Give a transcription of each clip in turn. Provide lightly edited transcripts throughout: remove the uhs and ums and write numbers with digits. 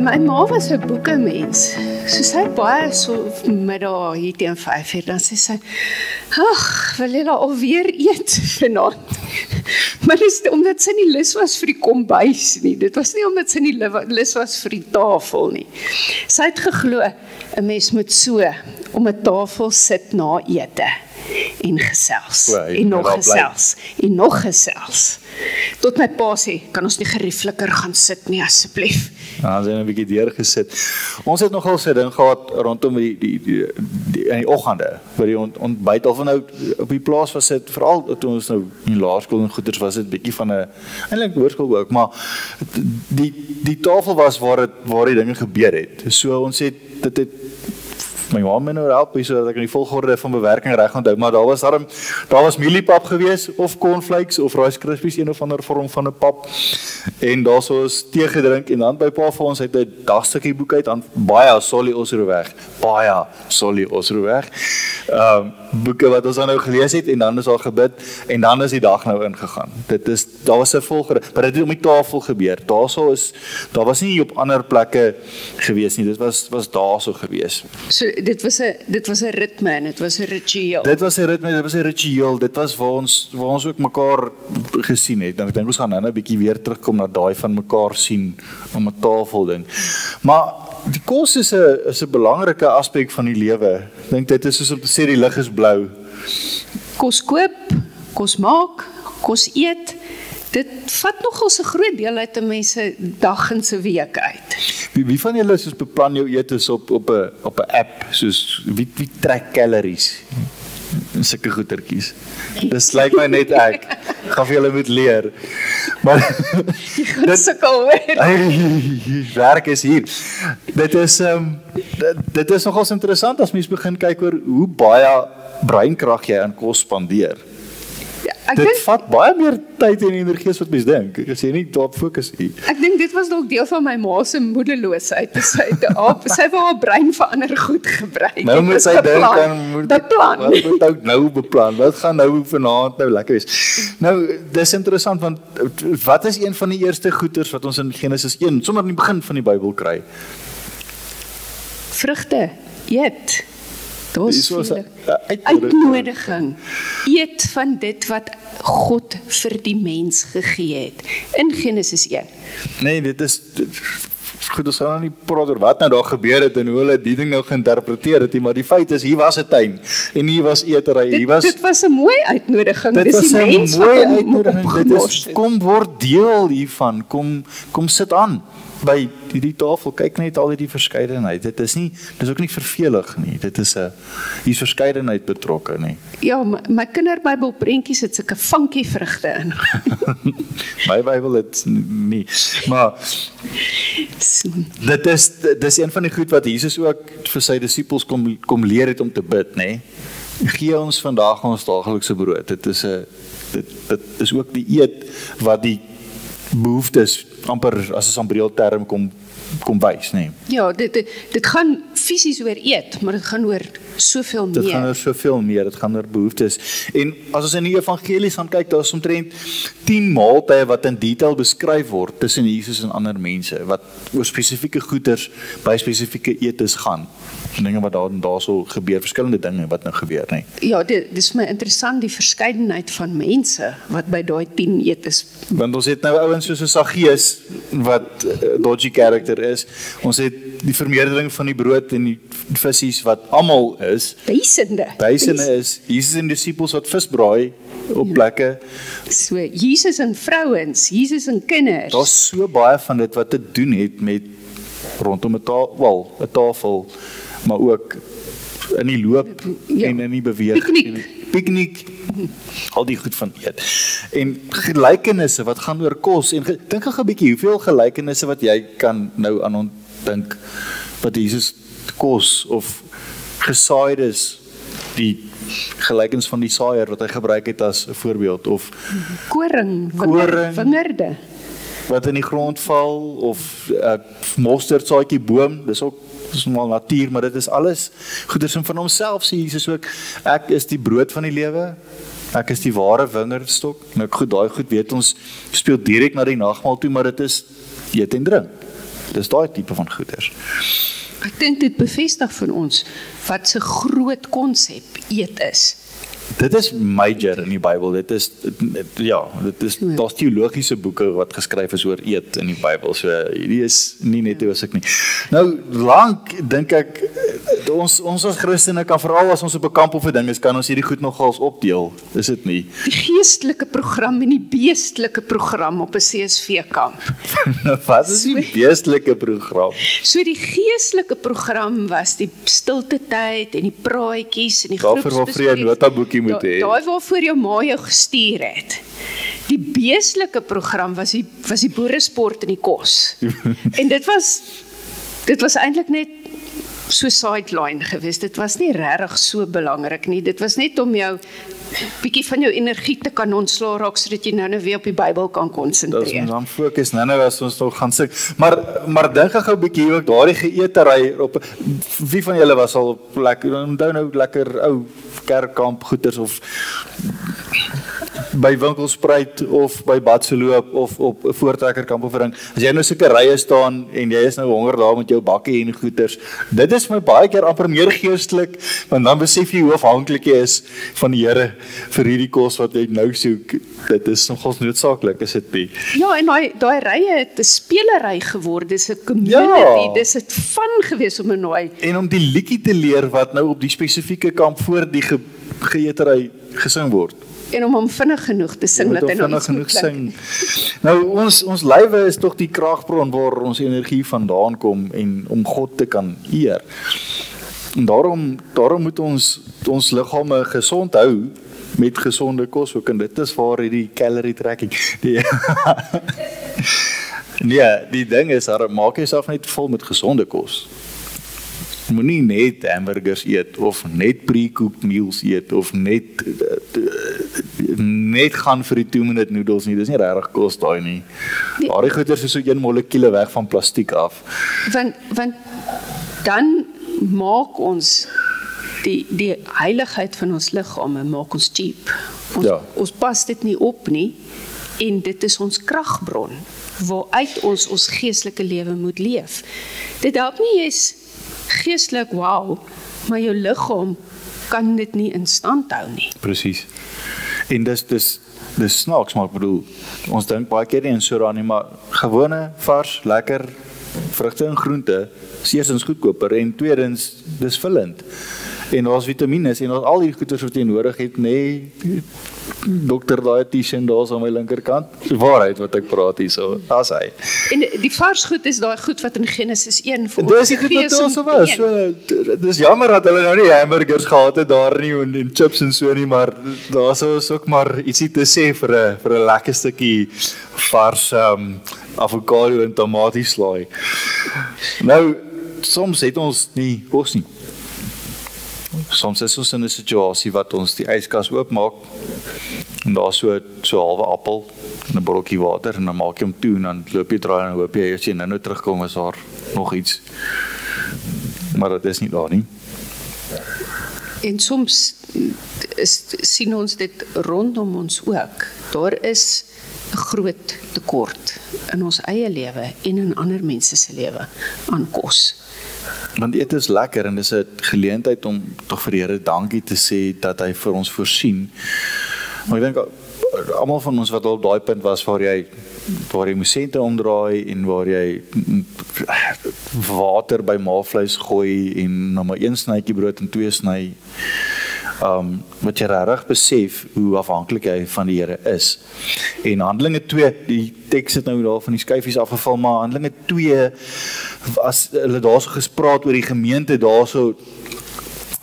my ma was 'n boekemens. So sy baie so middag hier teen 5:00, dan sê sy, ag, wil jy alweer eet vanaand? Maar dis omdat sy nie lus was vir die kombuis nie. Dit was nie omdat sy nie lus was vir die tafel nie. Sy het geglo, 'n mens moet so om 'n tafel sit na ete en gesels, en nog gesels, en nog gesels. Tot my pa sê, kan ons nie geriefliker gaan sit nie, asseblief. Ja, ons het 'n bietjie deurgesit. Ons het nogal so 'n ding gehad rondom in die oggende, by die ontbyt, of nou op die plaas was dit, veral toe ons nou in laerskool en goeters was dit bietjie van 'n, eintlik hoërskool ook, maar die tafel was waar die dinge gebeur het. So ons het, dit het, my ma my nou help hier sodat ek in die volgorde van bewerking reg onthou, maar daar was mieliepap gewees, of cornflakes, of Rice Krispies, een of ander vorm van 'n pap, en daar was tee gedrink, en dan by pa vir ons uit 'n dagstukkie boek uit, aan baie Solly Osroeweg, boeke wat ons dan nou gelees het, en dan is daar gebid, en dan is die dag nou ingegaan. Daar was 'n volgorde, maar dit het om die tafel gebeur, daar was nie op ander plekke gewees nie, dit was daar so gewees. So dit was 'n ritme en dit was 'n ritueel. Dit was 'n ritueel, dit was waar ons ook mekaar gesien het. Nou ek dink ons gaan nou 'n bietjie weer terugkom na daai van mekaar sien om 'n tafel ding. Maar die kos is 'n belangrike aspek van die lewe. Ek dink dit is soos om te sê die lig is blou. Kos koop, kos maak, kos eet. Dit vat nogal 'n groot deel uit 'n mens se dag en se week uit. Wie van julle soos beplan jou etes op 'n app, soos wie trek calories? Sulke goetertjies. Dis lyk my net ek. Gaan vir julle moet leer. Maar jy gaan sukkel hoor. Werk is hier. Dit is nogals interessant as mens begin kyk oor hoe baie breinkrag jy aan kos spandeer. Dit vat baie meer tyd en energie as wat mens dink, as jy nie daarop fokus nie. Ek dink dit was dalk deel van my ma se moedeloosheid. Sy wou haar brein vir ander goed gebruik. Nou moet sy dink aan beplan. Wat moet ek nou beplan? Wat gaan nou vanaand nou lekker wees? Nou, dis interessant, want wat is een van die eerste goeters wat ons in Genesis 1, sommer in die begin van die Bybel kry? Vrugte, eet. Dis uitnodiging. Eet van dit wat God vir die mens gegee het. In Genesis 1. Nee, dit is goed, ons gaan nou nie praat oor wat nou daar gebeur het en hoe hulle die ding nou geïnterpreteer het, maar die feit is, hier was 'n tuin en hier was etery. Dit was 'n mooi uitnodiging. Dit was 'n mooi uitnodiging. Dit is, kom word deel hiervan. Kom sit aan by die tafel, kyk net al die verskeidenheid. Dit is ook nie vervelig nie. Hier's verskeidenheid betrokke nie. Ja, my kinderbybel prentjies het sulke funky vrugte in. My Bybel het nie. Maar dit is een van die goed wat Jesus ook vir sy disippels kom leer het om te bid, nê? Gee ons vandag ons daaglikse brood. Dit is ook die eet wat die behoeftes amper as 'n Sambriel-term kom wys, nee. Ja, dit gaan fisies oor eet, maar dit gaan oor soveel meer. Dit gaan oor soveel meer, dit gaan oor behoeftes. En as ons in die evangelies gaan kyk, daar is omtrent 10 maaltye wat in detail beskryf word tussen Jesus en ander mense, wat oor spesifieke goeders by spesifieke etes gaan. Dinge wat daarso gebeur, verskillende dinge wat nou gebeur, nee. Ja, dit is my interessant, die verskeidenheid van mense wat by daai 10 etes. Want ons het nou ouens soos Saggeus wat dodgy character is. Ons het die vermeerdering van die brood en die visies wat almal is. Duisende is. Jesus en disippels wat vis braai op plekke. So Jesus en vrouens, Jesus en kinders. Daar's so baie van dit wat te doen het met rondom 'n tafel, maar ook in die loop en in die beweging. Piknik, al die goed van eet. En gelykenisse wat gaan oor kos, en dink gou 'n bietjie, hoeveel gelykenisse wat jy kan nou aan ontdink, wat Jesus kos, of gesaaides, die gelykenis van die saaier wat hy gebruik het as 'n voorbeeld, of koring, wingerde, wat in die grond val, of mosterdsaadjie boom, dis normaal natuur, maar dit is alles goeders en van homself sê Jesus ook, ek is die brood van die lewe, ek is die ware wingerdstok. Nou goed, daai goed weet ons, speel direk na die nagmaal toe, maar dit is eet en drink. Dis daai tipe van goeders. Ek dink dit bevestig vir ons wat se groot konsep eet is. Dit is major in die Bybel. Daar's teologiese boeke wat geskryf is oor eet in die Bybel. So hierdie is nie net hoe ek nie. Nou lank dink ek ons as Christene kan veral as ons op 'n kamp of 'n ding is, kan ons hierdie goed nogals opdeel. Is dit nie? Die geestelike program en die beestelike program op 'n CSV kamp. Wat is die beestelike program? So die geestelike program was die stilte tyd en die praatjies en die groepsbespreking. Daai waarvoor jou ma jou gestuur het. Die beestelike program was die boeresport en die kos. En dit was eintlik net so sideline geweest. Dit was nie regtig so belangrik nie. Dit was net om jou bietjie van jou energie te kan ontslaa raak sodat jy nou weer op die Bybel kan konsentreer. Dis dan fokus nou as ons nog gaan sing. Maar dink ek gou 'n bietjie ook daardie geëtery op wie van julle was al op onthou nou lekker ou kerkkamp goeters of by Winkelspruit of by Badseloop of op 'n voortrekkerkamp of 'n ding. As jy nou sulke rye staan en jy is nou honger daar met jou bakkie en goeters, dit is my baie keer amper meer geestelik, want dan besef jy hoe afhanklik jy is van die Here vir hierdie kos wat jy nou soek. Dit is nogals noodsaaklik, is dit nie? Ja, en daai rye het 'n spelery geword, dis 'n community, dis 'n fun gewees om 'n nooi. En om die liedjie te leer wat nou op die spesifieke kamp voor die geëtery gesing word. En om hom vinnig genoeg te sing, dat hy nog iets moet klink. Nou, ons lywe is tog die kragbron waar ons energie vandaan kom en om God te kan eer. En daarom moet ons liggame gesond hou met gesonde kos ook, en dit is waar hierdie calorie tracking. Die ding is, maak jouself net vol met gesonde kos. Moenie net hamburgers eet, of net pre-cooked meals eet, of net gaan vir die 2-minute noodles nie. Dis nie regtig kos daai nie. Daai goeders is so 1 molekuule weg van plastiek af. Want dan maak ons die heiligheid van ons liggame maak ons cheap. Ons pas dit nie op nie, en dit is ons kragbron waaruit ons geestelike lewe moet leef. Dit help nie jy's geestelik wow, maar jou liggaam kan dit nie in stand hou nie. Presies. En dis snaaks, maar ek bedoel, ons dink baie keer nie en so daarin nie, maar gewone, vars, lekker vrugte en groente is eerstens goedkoper en tweedens dis vullend. En daar's vitamines en daar's al die goeders wat jy nodig het, nee, Dr. Dietitian daar's aan my linkerkant. Waarheid wat ek praat hierso, as hy. En die vars goed is daai goed wat in Genesis 1 vir ons die goed wat ons was. So, dis jammer dat hulle nou nie hamburgers gehad het daar nie en chips en so nie, maar daar is ook maar ietsie te sê vir 'n lekker stukkie vars avokado en tomatieslaai. Nou, soms het ons nie kos nie. Soms is ons in 'n situasie wat ons die yskas oopmaak en daar so 'n halwe appel en 'n botteltjie water en dan maak jy hom toe en dan loop jy draai en hoop jy as jy nou terugkom is daar nog iets. Maar dit is nie daar nie. En soms sien ons dit rondom ons ook. Daar is 'n groot tekort in ons eie lewe en in ander mense se lewe aan kos. Want eet is lekker en dis 'n geleentheid om tog vir die Here dankie te sê dat hy vir ons voorsien. Maar ek dink almal van ons wat al op daai punt was waar jy moes sente omdraai en waar jy water by maalvleis gooi en nou maar 1 snytjie brood en 2 sny. Wat jy regtig besef hoe afhanklik jy van die Here is. En Handelinge 2, die teks het nou daar van die skyfies afgeval, maar Handelinge 2, as hulle daarso gespraat oor die gemeente daarso,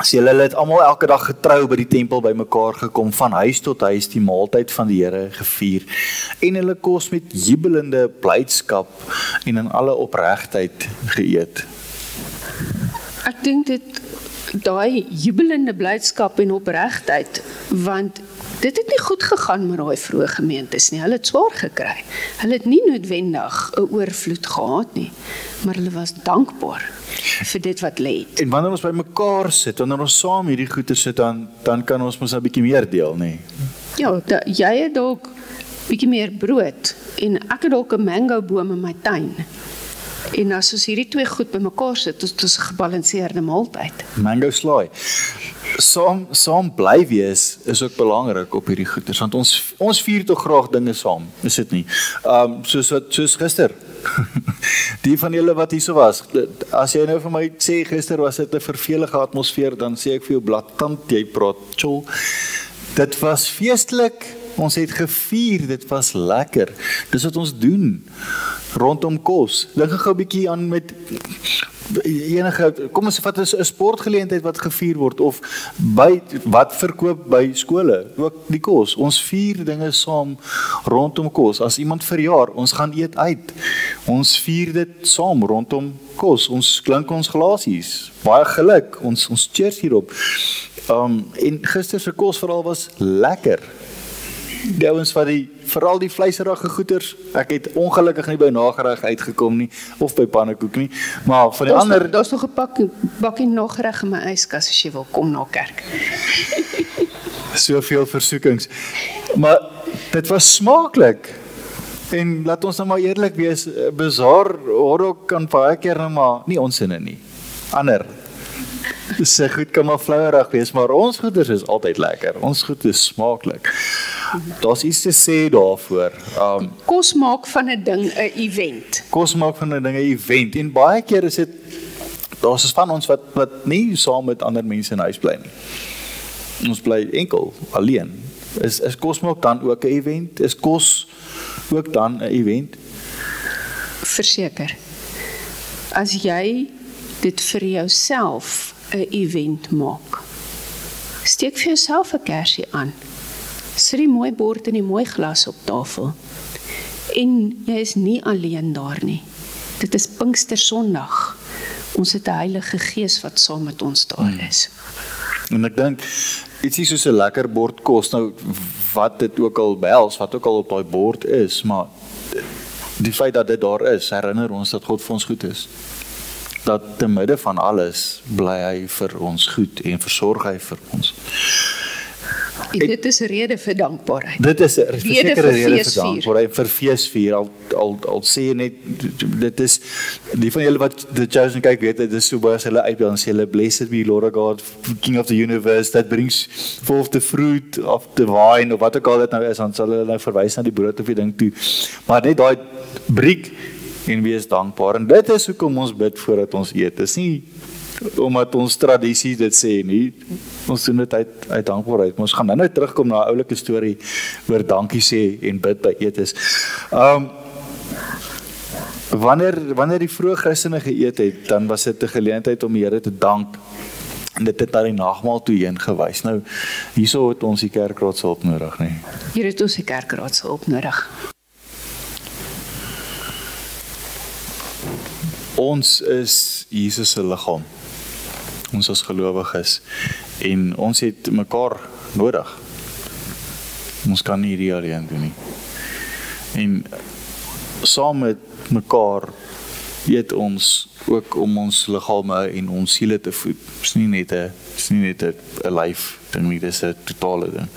sê hulle het almal elke dag getrou by die tempel bymekaar gekom, van huis tot huis die maaltyd van die Here gevier, en hulle kos met jubelende blydskap en in alle opregtheid geëet. Ek dink daai jubelende blydskap en opregtheid, want dit het nie goed gegaan met daai vroeë gemeentes nie. Hulle het swaar gekry. Hulle het nie noodwendig 'n oorvloed gehad nie, maar hulle was dankbaar vir dit wat lê. En wanneer ons by mekaar sit, wanneer ons saam hierdie goeie sit, dan kan ons mos 'n bietjie meer deel, nê? Ja, jy het dalk bietjie meer brood en ek het dalk 'n mango boom in my tuin. En as ons hierdie twee goed bymekaar sit, het ons 'n gebalanseerde maaltyd. Mango slaai. Saam bly wees is ook belangrik op hierdie goeders, want ons vier tog graag dinge saam, is dit nie? Soos gister. Die van julle wat hierso was, as jy nou vir my sê gister was dit 'n vervelige atmosfeer, dan sê ek vir jou blaatant, jy praat chol. Dit was feestelik, ons het gevier, dit was lekker. Dis wat ons doen rondom kos. Dink gou 'n bietjie aan met enige, kom ons vat 'n sportgeleentheid wat gevier word, of by wat verkoop by skole, ook die kos. Ons vier dinge saam rondom kos. As iemand verjaar, ons gaan eet uit. Ons vier dit saam rondom kos. Ons klink ons glasies. Baie geluk. Ons cheers hierop. En gister se kos veral was lekker. Die ouens wat veral die vleiserige goeders, ek het ongelukkig nie by nagereg uitgekom nie, of by pannekoek nie, maar van die ander... Daar's nog 'n bakkie nagereg in my yskas as jy wil kom na kerk. Soveel versoekings. Maar dit was smaaklik. En laat ons nou maar eerlik wees, bazaar hotdog kan baie keer nou maar, nie ons sinne nie, ander. Sy goed kan maar flouerig wees, maar ons goeders is altyd lekker. Ons goed is smaaklik. Daar's iets te sê daarvoor. Kos maak van 'n ding 'n event. Kos maak van 'n ding 'n event. En baie keer is dit, daar's van ons wat nie saam met ander mense in huis bly nie. Ons bly enkel, alleen. Is kos maak dan ook 'n event? Is kos ook dan 'n event? Verseker. As jy dit vir jouself 'n event maak, steek vir jouself 'n kersie aan. Sit die mooi bord en die mooi glas op tafel. En jy is nie alleen daar nie. Dit is Pinkstersondag. Ons het 'n Heilige Gees wat saam met ons daar is. En ek dink ietsie soos 'n lekker bord kos, nou wat dit ook al behels, wat ook al op daai bord is, maar die feit dat dit daar is, herinner ons dat God vir ons goed is. Dat te midde van alles bly hy vir ons goed en versorg hy vir ons. Dit is 'n rede vir dankbaarheid. Dit is 'n versekerde rede vir dankbaarheid, vir feesvier. Al sê jy net, dit is, die van julle wat The Chosen kyk weet, dit is so baie as hulle uitbeeld, sê hulle, blessed be Lord God, King of the universe, that brings forth the fruit of the vine, of wat ook al dit nou is, dan sal hulle nou verwys na die brood of die ding toe. Maar net daai breek en wees dankbaar. En dit is hoekom ons bid voordat ons eet. Dis nie omdat ons tradisie dit sê nie. Ons doen dit uit dankbaarheid. Ons gaan nou terugkom na 'n oulike storie oor dankie sê en bid by eetes. Wanneer die vroeë Christene geëet het, dan was dit 'n geleentheid om die Here te dank. En dit het na die nagmaal toe heen gewys. Nou, hierso het ons die kerkraad se hulp nodig, nee. Hier het ons die kerkraad se hulp nodig. Ons is Jesus se liggaam. Ons as gelowiges. En ons het mekaar nodig. Ons kan nie hierdie alleen doen nie. En saam met mekaar eet ons ook om ons liggame en ons siele te voed. Dit is nie net 'n lyf ding nie, dis 'n totale ding.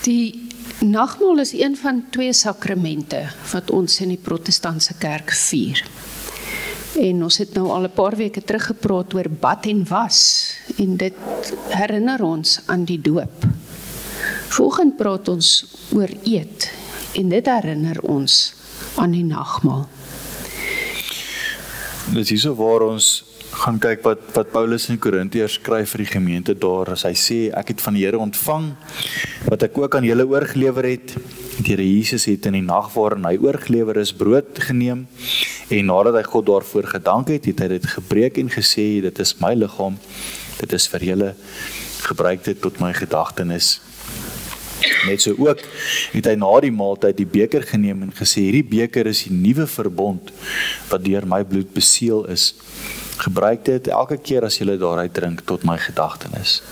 Die nagmaal is een van 2 sakramente wat ons in die protestantse kerk vier. En ons het nou al 'n paar weke terug gepraat oor bad en was, en dit herinner ons aan die doop. Volgende praat ons oor eet, en dit herinner ons aan die nagmaal. Dit is hierso waar ons gaan kyk wat Paulus in Korintiërs skryf vir die gemeente daar, as hy sê, ek het van die Here ontvang, wat ek ook aan julle oorgelewer het. Die Here Jesus het in die nag waarin hy oorgelewer is, brood geneem, en nadat hy God daarvoor gedank het, het hy dit gebreek en gesê, dit is my liggaam, dit is vir julle, gebruik dit tot my gedagtenis. Net so ook het hy na die maaltyd die beker geneem en gesê, hierdie beker is die nuwe verbond, wat deur my bloed beseël is. Gebruik dit elke keer as julle daaruit drink tot my gedagtenis.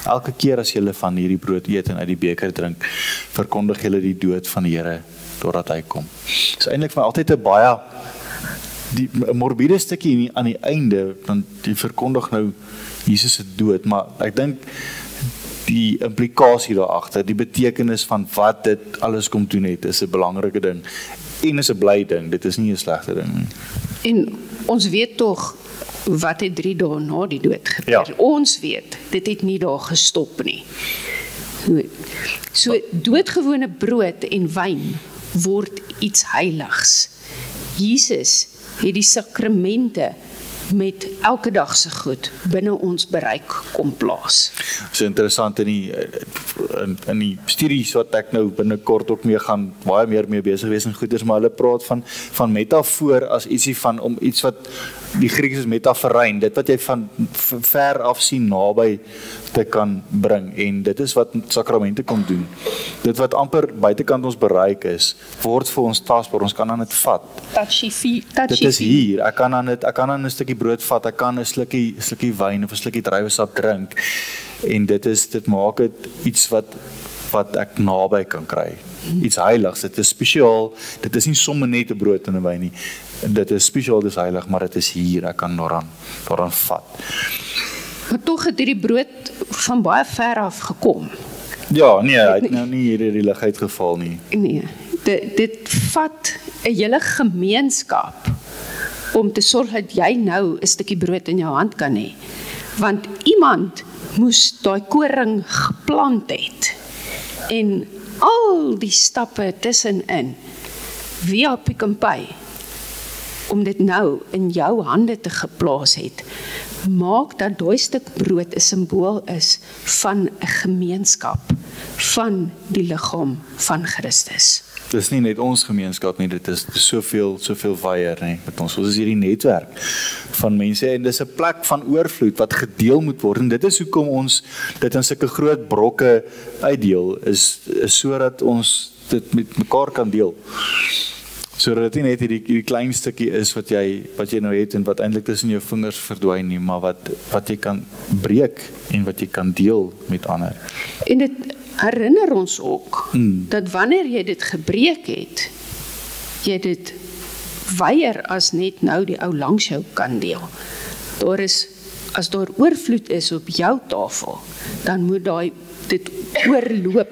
Elke keer as julle van hierdie brood eet en uit die beker drink, verkondig julle die dood van die Here totdat hy kom. Dit is eintlik vir my altyd 'n baie die morbiede stukkie aan die einde, want die verkondig nou Jesus se dood, maar ek dink die implikasie daar agter, die betekenis van wat dit alles kom doen het, is 'n belangrike ding. En is 'n bly ding, dit is nie 'n slegte ding nie. En ons weet tog wat het 3 dae na die dood gebeur. Ja. Ons weet, dit het nie daar gestop nie. So doodgewone brood en wyn word iets heiligs. Jesus het die sakramente met elke dag se goed binne ons bereik kom plaas. So interessant in die studies wat ek nou binnekort ook mee gaan baie meer mee besig wees en goeders, maar hulle praat van metafoor as ietsie van om iets wat die Grieks is metaforein, dit wat jy van ver af sien naby te kan bring, en dit is wat sakramente kom doen. Dit wat amper buitekant ons bereik is, word vir ons tasbaar, ons kan aan dit vat. Dit is hier, ek kan aan 'n stukkie brood vat, ek kan 'n slukkie wyn of 'n slukkie druiwesap drink, en dit maak dit iets wat ek naby kan kry. Iets heiligs, dit is spesiaal, dit is nie sommer net 'n brood en 'n wyn nie. Dit is spesiaal, dit is heilig, maar dit is hier, ek kan daaraan vat. Maar tog het hierdie brood van baie ver af gekom. Ja, nee, hy het nou nie hier in die lig uitgeval nie. Nee, dit vat 'n hele gemeenskap om te sorg dat jy nou 'n stukkie brood in jou hand kan hê. Want iemand moes daai koring geplant het. En al die stappe tussenin via Pick n Pay om dit nou in jou hande te geplaas het, maak dat daai stuk brood 'n simbool is van 'n gemeenskap, van die liggaam van Christus. Dit is nie net ons gemeenskap nie, dit is soveel wyer nie met ons. Ons is hierdie netwerk van mense en dis 'n plek van oorvloed wat gedeel moet word, en dit is hoekom ons dit in sulke groot brokke uitdeel, is sodat ons dit met mekaar kan deel. Sodat dit nie net hierdie klein stukkie is wat jy nou het en wat eintlik tussen jou vingers verdwyn nie, maar wat jy kan breek en wat jy kan deel met ander. En dit herinner ons ook dat wanneer jy dit gebreek het, jy dit weier as net nou die ou langs jou kan deel. As daar oorvloed is op jou tafel, dan moet dit oorloop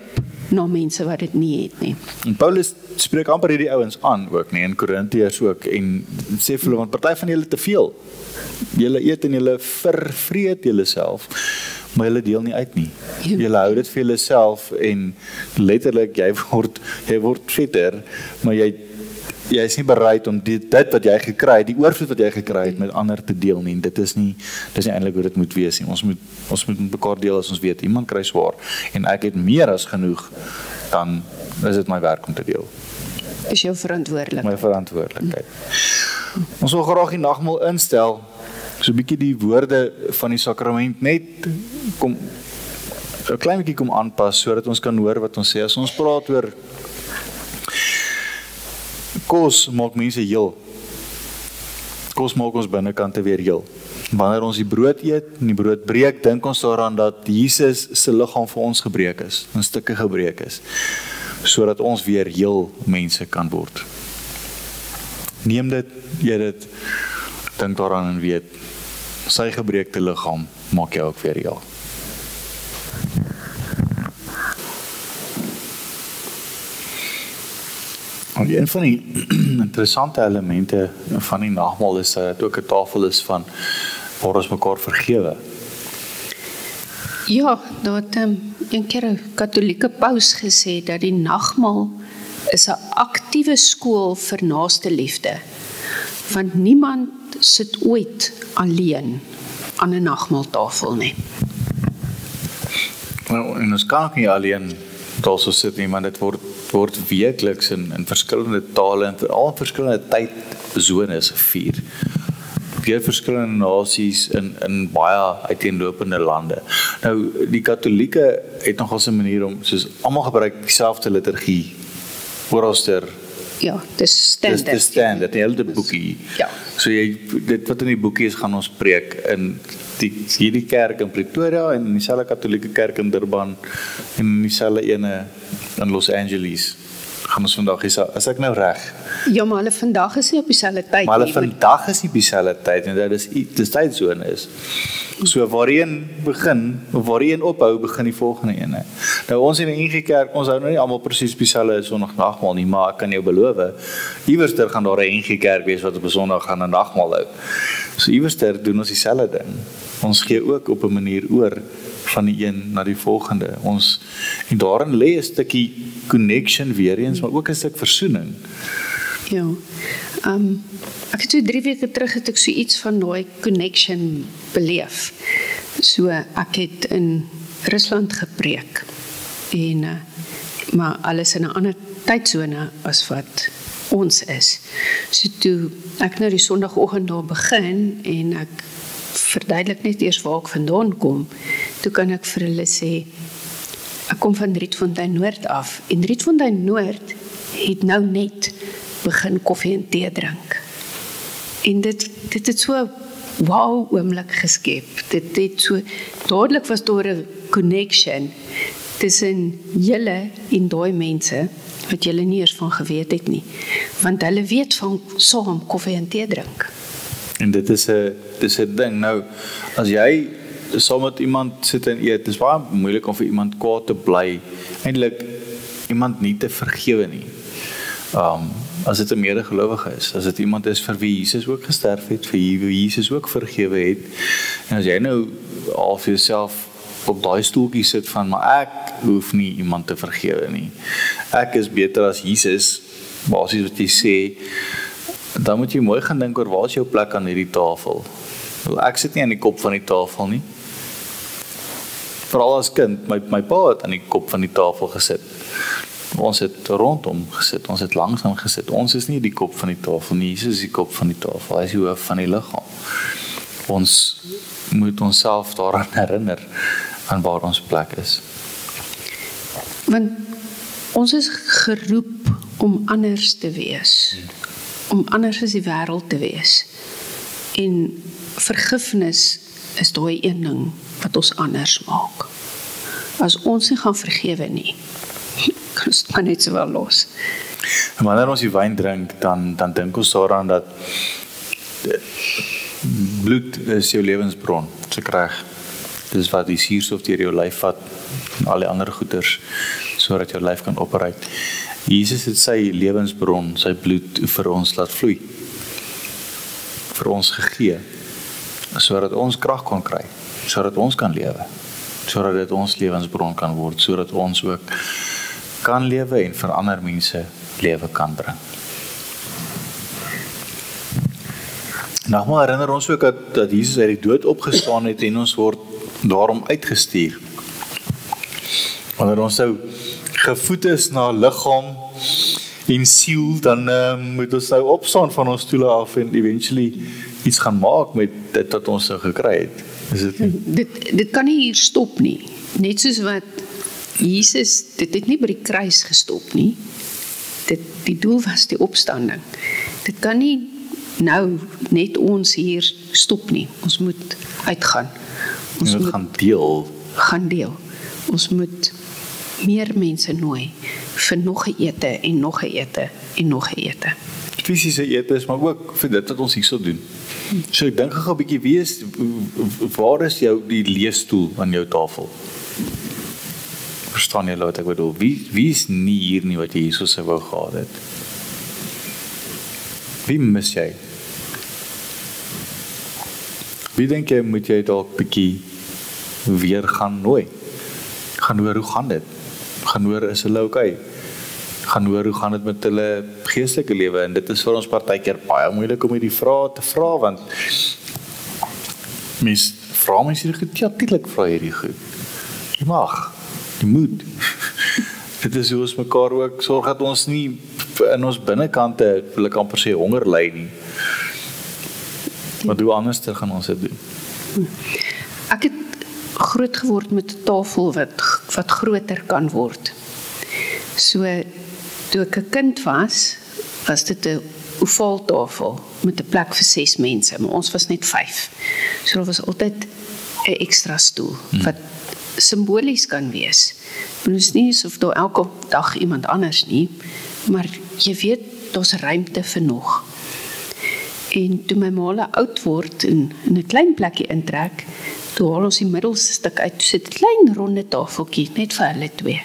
na mense wat dit nie het nie. En Paulus spreek amper hierdie ouens aan ook nie, in Korintiërs ook, en sê vir hulle, want party van julle te veel. Julle eet en julle vervreet julle self, maar julle deel nie uit nie. Julle hou dit vir julle self, en letterlik jy word vetter, maar jy is nie bereid om dit wat jy gekry het, die oorvloed wat jy gekry het, met ander te deel nie. Dit is nie eintlik hoe dit moet wees nie. Ons moet met mekaar deel as ons weet, iemand kry swaar, en ek het meer as genoeg, dan is dit my werk om te deel. Dis jou verantwoordelikheid. My verantwoordelikheid. Ons wil graag die nagmaal instel, so 'n bietjie die woorde van die sakrament net 'n klein bietjie kom aanpas, sodat ons kan hoor wat ons sê. As ons praat oor kos, maak mense heel. Kos maak ons binnekante weer heel. Wanneer ons die brood eet en die brood breek, dink ons daaraan dat Jesus se liggaam vir ons gebreek is, in stukke gebreek is, sodat ons weer heel mense kan word. Neem dit, eet dit, dink daaraan en weet, sy gebreekte liggaam maak jou ook weer heel. Een van die interessante elemente van die nagmaal is dat dit ook 'n tafel is van waar ons mekaar vergewe. Ja, daar het een keer 'n katholieke paus gesê dat die nagmaal is 'n aktiewe skool vir naaste liefde. Want niemand sit ooit alleen aan 'n nagmaaltafel nie. Nou, en ons kan ook nie alleen daar so sit nie, maar dit word weekliks in verskillende tale en veral in verskillende tydzones gevier. Deur verskillende nasies in baie uiteenlopende lande. Nou, die Katolieke het nogal 'n manier om, soos almal gebruik dieselfde liturgie, oralster. Ja, dis standaard. Dis standaard, die hele boekie. Ja. So dit wat in die boekie is, gaan ons preek in hierdie kerk in Pretoria en in dieselfde Katolieke kerk in Durban en in dieselfde ene in Los Angeles. gaan ons vandag is ek nou reg? Ja, maar hulle vandag is nie op dieselfde tyd Maar hulle nie. vandag is nie op dieselfde tyd en dit is tydsone is. So waar een begin, of waar een ophou, begin die volgende een. Nou ons in die NG Kerk, ons hou nou nie almal presies op dieselfde Sondagnagmaal nie, maar ek kan jou beloof, iewerster gaan daar 'n NG Kerk wees wat op 'n Sondag gaan 'n nagmaal hou. So iewerster doen ons dieselfde ding. Ons gee ook op 'n manier oor van die een na die volgende. En daarin lê 'n stukkie connection weer eens, maar ook 'n stuk versoening. Ja. Ek het so 3 weke terug het ek so iets van daai connection beleef. So ek het in Rusland gepreek en maar alles in 'n ander tydsone as wat ons is. So toe ek nou die Sondagoggend daar begin en ek verduidelik net eers waar ek vandaan kom, toe kan ek vir hulle sê ek kom van Rietfontein Noord af en Rietfontein Noord het nou net begin koffie en tee drink. En dit het so wow oomblik geskep. Dit het so dadelik was daar 'n connection tussen julle en daai mense wat julle nie eers van geweet het nie. Want hulle weet van saam koffie en tee drink. En dit is 'n ding. Nou, as jy saam met iemand sit en eet, dis baie moeilik om vir iemand kwaad te bly. Eintlik iemand nie te vergewe nie. As dit 'n medegelowige is, as dit iemand is vir wie Jesus ook gesterf het, vir wie Jesus ook vergewe het, en as jy nou al vir jouself op daai stoeltjie sit van, maar ek hoef nie iemand te vergewe nie. Ek is beter as Jesus, basies wat jy sê, dan moet jy mooi gaan dink oor waar is jou plek aan hierdie tafel. Ek sit nie aan die kop van die tafel nie. Veral as kind, my pa het aan die kop van die tafel gesit. Ons het rondom gesit, ons het langsaan gesit. Ons is nie die kop van die tafel nie, Jesus is die kop van die tafel, hy is die hoof van die liggaam. Ons moet onsself daaraan herinner aan waar ons plek is. Want ons is geroep om anders te wees. Om anders as die wêreld te wees. En vergifnis is daai een ding wat ons anders maak. As ons nie gaan vergewe nie, kan ons maar net so wel los. En wanneer ons die wyn drink, dan dink ons daaraan dat bloed is jou lewensbron, so reg. Dis wat die suurstof deur jou lyf vat en al die ander goeders sodat jou lyf kan operuit. Jesus het sy lewensbron, sy bloed vir ons laat vloei. Vir ons gegee sodat ons krag kon kry, sodat ons kan lewe, sodat dit ons lewensbron kan word, sodat ons ook kan lewe en vir ander mense lewe kan bring. Nogmaals herinner ons ook dat Jesus uit die dood opgestaan het en ons word daarom uitgestuur. Wanneer ons nou gevoed is na liggaam en siel, dan moet ons nou opstaan van ons stoele af en eventually iets gaan maak met dit wat ons nou gekry het. Is dit nie? Dit kan nie hier stop nie. Net soos wat Jesus, dit het nie by die kruis gestop nie. Die doel was die opstanding. Dit kan nie nou net ons hier stop nie. Ons moet uitgaan. Ons moet gaan deel. Ons moet meer mense nooi vir nog 'n ete en nog 'n ete en nog 'n ete. Fisiese ete is maar ook vir dit wat ons hierso doen. So ek dink gou 'n bietjie, waar is die leesstoel aan jou tafel? Verstaan jy wat ek bedoel? Wie is nie hier nie wat jy hierso sou wou gehad het? Wie mis jy? Wie dink jy moet jy dalk bietjie weer gaan nooi? Gaan hoor hoe gaan dit? Gaan hoor is hulle okay? Gaan hoor hoe gaan dit met hulle geestelike lewe? En dit is vir ons partykeer baie moeilik om hierdie vrae te vra, want mense hierdie goed, ja, tuurlik vra hierdie goed. Jy mag, jy moet. Dit is hoe ons mekaar ook sorg dat ons nie in ons binnekante, wil ek amper sê, honger ly nie. Maar hoe anders gaan ons dit doen? Ek het groot geword met 'n tafel wat groter kan word. So, toe ek 'n kind was dit 'n ovaaltafel met 'n plek vir 6 mense, maar ons was net 5. So daar was altyd 'n ekstra stoel wat simbolies kan wees. Dit is nie asof daar elke dag iemand anders nie, maar jy weet, daar's ruimte vir nog. En toe my ma oud word en in 'n klein plekkie intrek, toe haal ons die middelste stuk uit, toe sit 'n klein ronde tafeltjie, net vir hulle twee.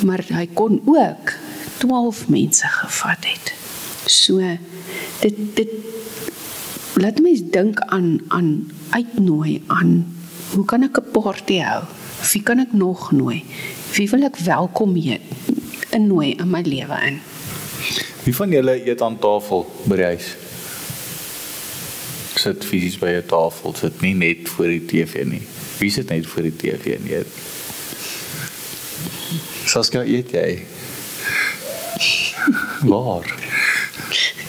Maar hy kon ook 12 mense gevat het. So, dit laat mens dink aan uitnooi, aan hoe kan ek 'n party hou? Wie kan ek nog nooi? Wie wil ek welkom hier innooi in my lewe in? Wie van julle eet aan tafel by die huis? Sit fisies by 'n tafel, sit nie net voor die TV nie. Wie sit net voor die TV en eet? Saskia, eet jy? Waar?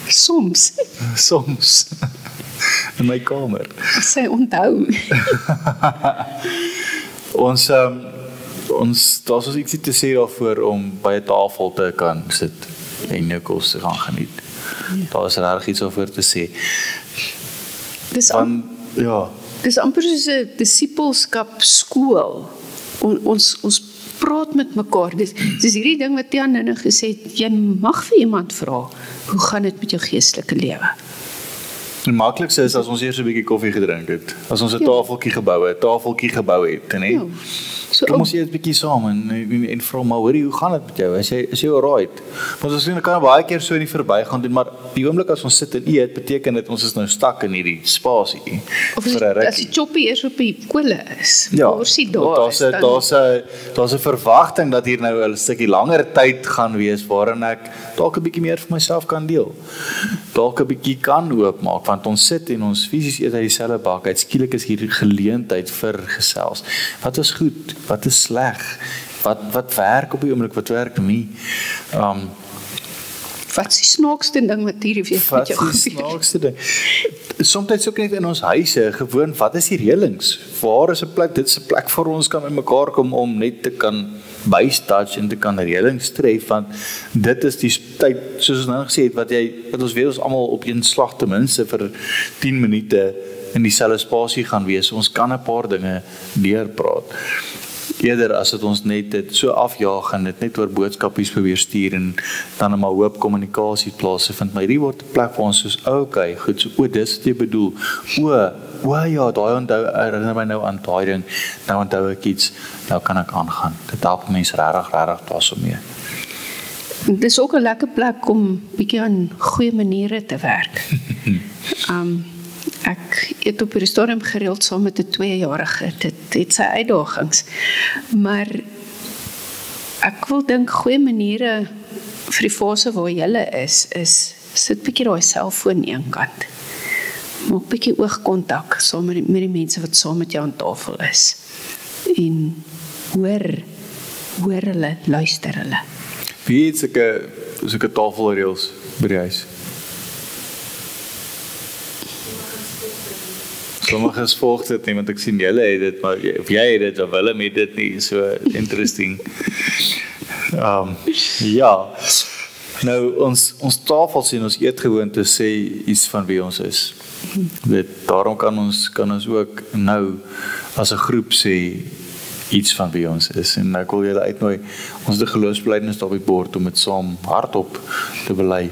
Soms, Soms. In my kamer. sy onthou. Ons daar's ons ietsie te sê daarvoor om by 'n tafel te kan sit en jou kos te gaan geniet. Daar is regtig iets daarvoor te sê. Dis amper soos 'n disippelskap skool. Ons praat met mekaar. Dis hierdie ding wat Tiaan nou gesê het, jy mag vir iemand vra, hoe gaan dit met jou geestelike lewe? Die maklikste is as ons eers 'n bietjie koffie gedrink het. As ons 'n tafeltjie gebou het, nê? Ja. So, Kom ons eet 'n bietjie saam en vra maar, hoorie, hoe gaan dit met jou? Is jy alright? Want ons kan baie keer so in die verbygaan doen, maar die oomblik as ons sit en eet, beteken dit ons is nou stak in hierdie spasie of vir 'n rukkie. as die choppie eers op die kolle is, Ja, borsie daar is, dan daar's 'n verwagting dat hier nou 'n stukkie langer tyd gaan wees waarin ek dalk 'n bietjie meer vir myself kan deel. Dalk 'n bietjie kan oopmaak, want ons sit en ons fisies eet uit dieselfde bak uit. Skielik is hier geleentheid vir gesels. Wat is goed? Wat is sleg? Wat werk op die oomblik? Wat werk nie? wat is die snaakste ding wat hierdie week met jou Wat is die snaakste ding? Soms ook net in ons huise, gewoon, wat is die reëlings? Waar is 'n plek? Dit is 'n plek vir ons kan met mekaar kom om net te kan bystouch en te kan reëlings tref, want dit is die tyd, soos ons nou gesê het, wat ons weet ons almal op een slag ten minste vir 10 minute in dieselfde spasie gaan wees. Ons kan 'n paar dinge deurpraat. Eerder as dit ons net dit so afjaag en dit net oor boodskapies probeer stuur en dan maar hoop kommunikasie plaasvind. Maar hierdie word 'n plek waar ons soos, okay, goed, so dis wat jy bedoel. Ja, daai onthou herinner my nou aan daai ding. Nou onthou ek iets, nou kan ek aangaan. Dit help mense regtig daarso mee. Dit is ook 'n lekker plek om bietjie aan goeie maniere te werk. Ek eet op die restaurant gereeld saam met 'n 2-jarige. Dit het sy uitdagings. Maar ek wil dink goeie maniere vir die fase waar jy is sit bietjie daai selfoon eenkant. Maak bietjie oogkontak saam met die mense wat saam met jou aan tafel is. En hoor hulle, luister hulle. Wie het sulke tafelreëls by die huis? Sommiges volg dit nie, want ek sien julle het dit, maar of jy het dit of hulle het dit nie, so interesting. Ja, nou ons tafels en ons eetgewoontes sê iets van wie ons is. Daarom kan ons ook nou as 'n groep sê iets van wie ons is. En ek wil julle uitnooi, ons het 'n geloofsbelijdenis daar op die bord om dit saam hardop te bely.